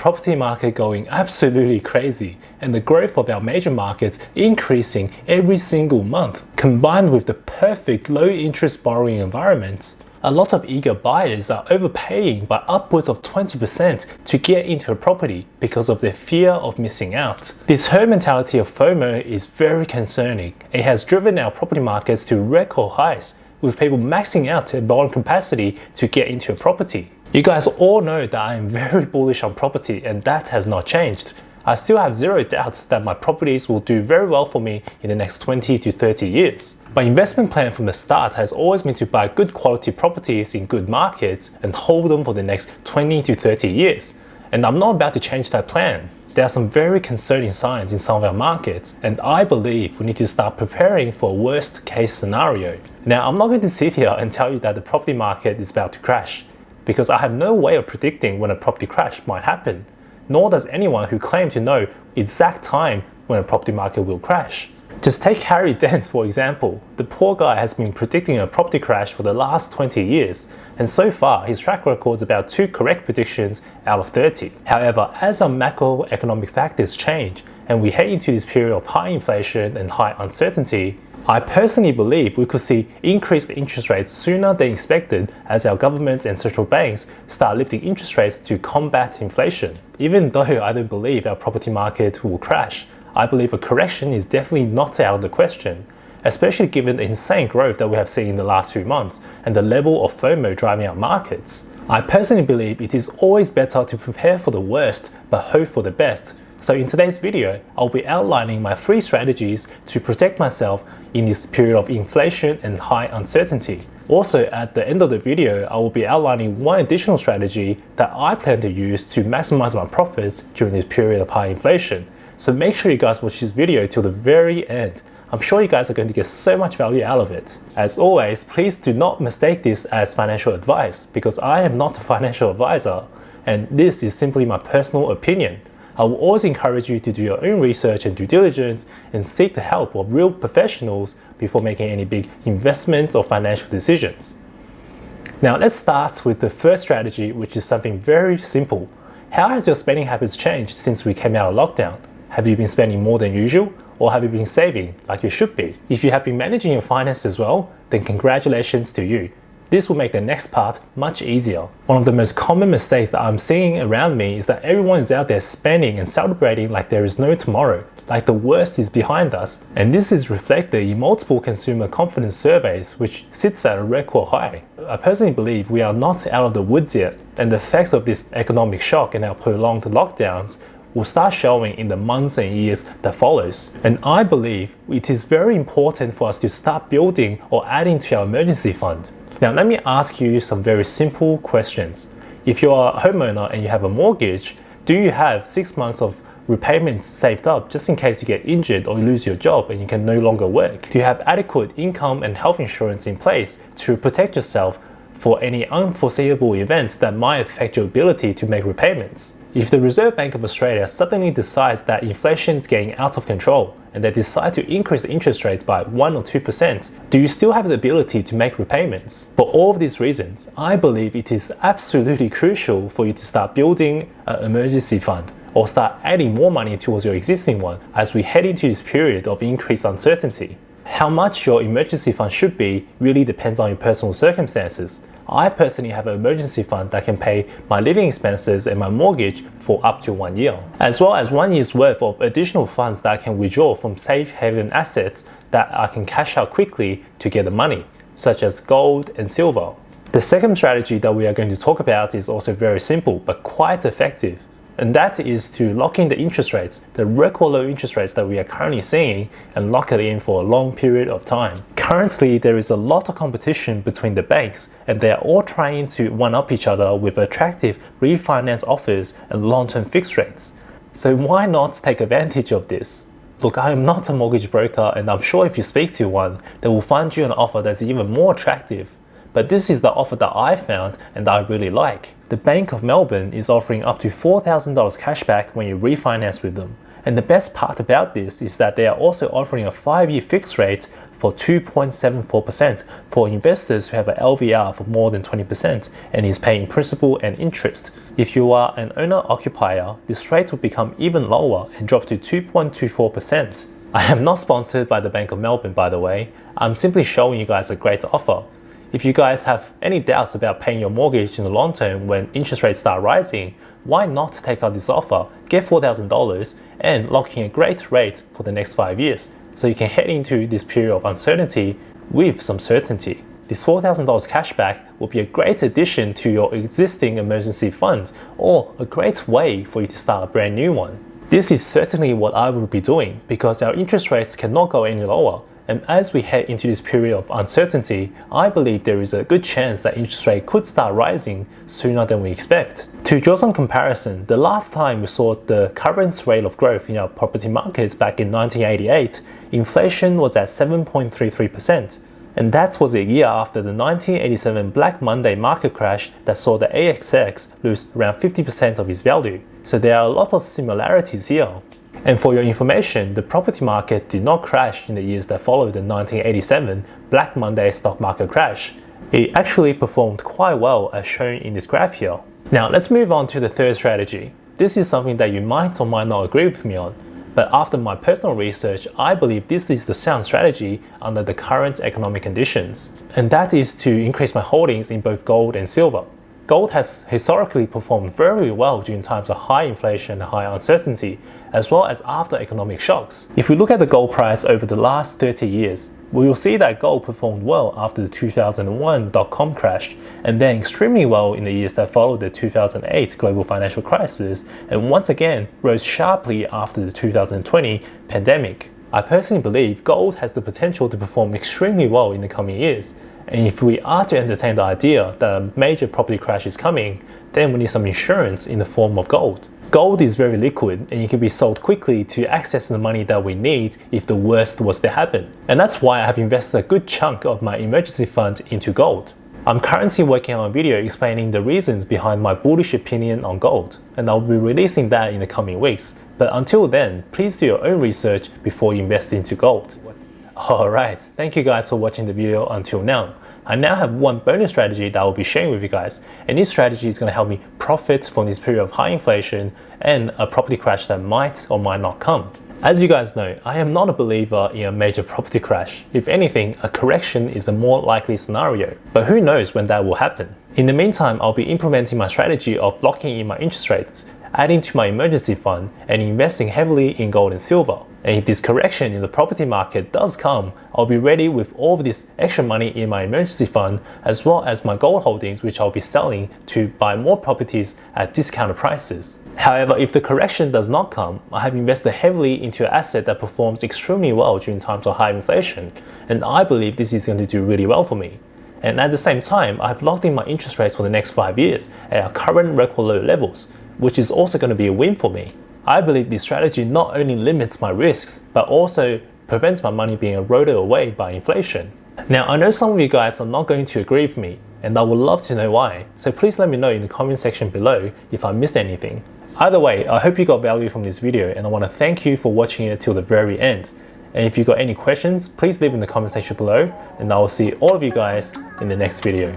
property market going absolutely crazy and the growth of our major markets increasing every single month, combined with the perfect low interest borrowing environment, a lot of eager buyers are overpaying by upwards of 20% to get into a property because of their fear of missing out. This herd mentality of FOMO is very concerning. It has driven our property markets to record highs, with people maxing out their borrowing capacity to get into a property. You guys all know that I am very bullish on property, and that has not changed. I still have zero doubts that my properties will do very well for me in the next 20 to 30 years. My investment plan from the start has always been to buy good quality properties in good markets and hold them for the next 20 to 30 years. And I'm not about to change that plan. There are some very concerning signs in some of our markets, and I believe we need to start preparing for a worst case scenario. Now, I'm not going to sit here and tell you that the property market is about to crash, because I have no way of predicting when a property crash might happen, nor does anyone who claims to know exact time when a property market will crash. Just take Harry Dent for example. The poor guy has been predicting a property crash for the last 20 years, and so far his track record is about 2 correct predictions out of 30. However, as our macroeconomic factors change and we head into this period of high inflation and high uncertainty, I personally believe we could see increased interest rates sooner than expected as our governments and central banks start lifting interest rates to combat inflation. Even though I don't believe our property market will crash, I believe a correction is definitely not out of the question, especially given the insane growth that we have seen in the last few months and the level of FOMO driving our markets. I personally believe it is always better to prepare for the worst but hope for the best. So in today's video, I'll be outlining my 3 strategies to protect myself in this period of inflation and high uncertainty. Also, at the end of the video, I will be outlining 1 additional strategy that I plan to use to maximize my profits during this period of high inflation. So make sure you guys watch this video till the very end. I'm sure you guys are going to get so much value out of it. As always, please do not mistake this as financial advice, because I am not a financial advisor, and this is simply my personal opinion. I will always encourage you to do your own research and due diligence and seek the help of real professionals before making any big investments or financial decisions. Now let's start with the first strategy, which is something very simple. How has your spending habits changed since we came out of lockdown? Have you been spending more than usual, or have you been saving like you should be? If you have been managing your finances well, then congratulations to you. This will make the next part much easier. One of the most common mistakes that I'm seeing around me is that everyone is out there spending and celebrating like there is no tomorrow, like the worst is behind us. And this is reflected in multiple consumer confidence surveys, which sits at a record high. I personally believe we are not out of the woods yet, and the effects of this economic shock and our prolonged lockdowns will start showing in the months and years that follows. And I believe it is very important for us to start building or adding to our emergency fund. Now let me ask you some very simple questions. If you are a homeowner and you have a mortgage, do you have 6 months of repayments saved up just in case you get injured or you lose your job and you can no longer work? Do you have adequate income and health insurance in place to protect yourself for any unforeseeable events that might affect your ability to make repayments? If the Reserve Bank of Australia suddenly decides that inflation is getting out of control and they decide to increase the interest rate by 1 or 2%, do you still have the ability to make repayments? For all of these reasons, I believe it is absolutely crucial for you to start building an emergency fund or start adding more money towards your existing one as we head into this period of increased uncertainty. How much your emergency fund should be really depends on your personal circumstances. I personally have an emergency fund that can pay my living expenses and my mortgage for up to 1 year, as well as 1 year's worth of additional funds that I can withdraw from safe haven assets that I can cash out quickly to get the money, such as gold and silver. The second strategy that we are going to talk about is also very simple but quite effective. And that is to lock in the interest rates, the record low interest rates that we are currently seeing, and lock it in for a long period of time. Currently, there is a lot of competition between the banks, and they are all trying to one-up each other with attractive refinance offers and long-term fixed rates. So why not take advantage of this? Look, I am not a mortgage broker, and I'm sure if you speak to one, they will find you an offer that's even more attractive. But this is the offer that I found and that I really like. The Bank of Melbourne is offering up to $4,000 cashback when you refinance with them. And the best part about this is that they are also offering a 5-year fixed rate for 2.74% for investors who have an LVR of more than 20% and is paying principal and interest. If you are an owner-occupier, this rate will become even lower and drop to 2.24%. I am not sponsored by the Bank of Melbourne, by the way. I'm simply showing you guys a great offer. If you guys have any doubts about paying your mortgage in the long term when interest rates start rising, why not take out this offer, get $4,000 and lock in a great rate for the next 5 years so you can head into this period of uncertainty with some certainty. This $4,000 cashback will be a great addition to your existing emergency funds or a great way for you to start a brand new one. This is certainly what I will be doing because our interest rates cannot go any lower. And as we head into this period of uncertainty, I believe there is a good chance that interest rate could start rising sooner than we expect. To draw some comparison, the last time we saw the current rate of growth in our property markets back in 1988, inflation was at 7.33%. And that was a year after the 1987 Black Monday market crash that saw the ASX lose around 50% of its value. So there are a lot of similarities here. And for your information, the property market did not crash in the years that followed the 1987 Black Monday stock market crash. It actually performed quite well as shown in this graph here. Now let's move on to the third strategy. This is something that you might or might not agree with me on, but after my personal research, I believe this is the sound strategy under the current economic conditions. And that is to increase my holdings in both gold and silver. Gold has historically performed very well during times of high inflation and high uncertainty, as well as after economic shocks. If we look at the gold price over the last 30 years, we will see that gold performed well after the 2001 dot-com crash, and then extremely well in the years that followed the 2008 global financial crisis, and once again rose sharply after the 2020 pandemic. I personally believe gold has the potential to perform extremely well in the coming years. And if we are to entertain the idea that a major property crash is coming, then we need some insurance in the form of gold. Gold is very liquid and it can be sold quickly to access the money that we need if the worst was to happen. And that's why I have invested a good chunk of my emergency fund into gold. I'm currently working on a video explaining the reasons behind my bullish opinion on gold, and I'll be releasing that in the coming weeks. But until then, please do your own research before you invest into gold. Alright, thank you guys for watching the video until now. I now have one bonus strategy that I will be sharing with you guys, and this strategy is going to help me profit from this period of high inflation and a property crash that might or might not come. As you guys know, I am not a believer in a major property crash. If anything, a correction is a more likely scenario, but who knows when that will happen. In the meantime, I'll be implementing my strategy of locking in my interest rates, adding to my emergency fund, and investing heavily in gold and silver. And if this correction in the property market does come, I'll be ready with all of this extra money in my emergency fund, as well as my gold holdings, which I'll be selling to buy more properties at discounted prices. However, if the correction does not come, I have invested heavily into an asset that performs extremely well during times of high inflation, and I believe this is going to do really well for me. And at the same time, I have locked in my interest rates for the next 5 years at our current record low levels, which is also going to be a win for me. I believe this strategy not only limits my risks, but also prevents my money being eroded away by inflation. Now, I know some of you guys are not going to agree with me, and I would love to know why, so please let me know in the comment section below if I missed anything. Either way, I hope you got value from this video, and I want to thank you for watching it till the very end. And if you got any questions, please leave in the comment section below, and I will see all of you guys in the next video.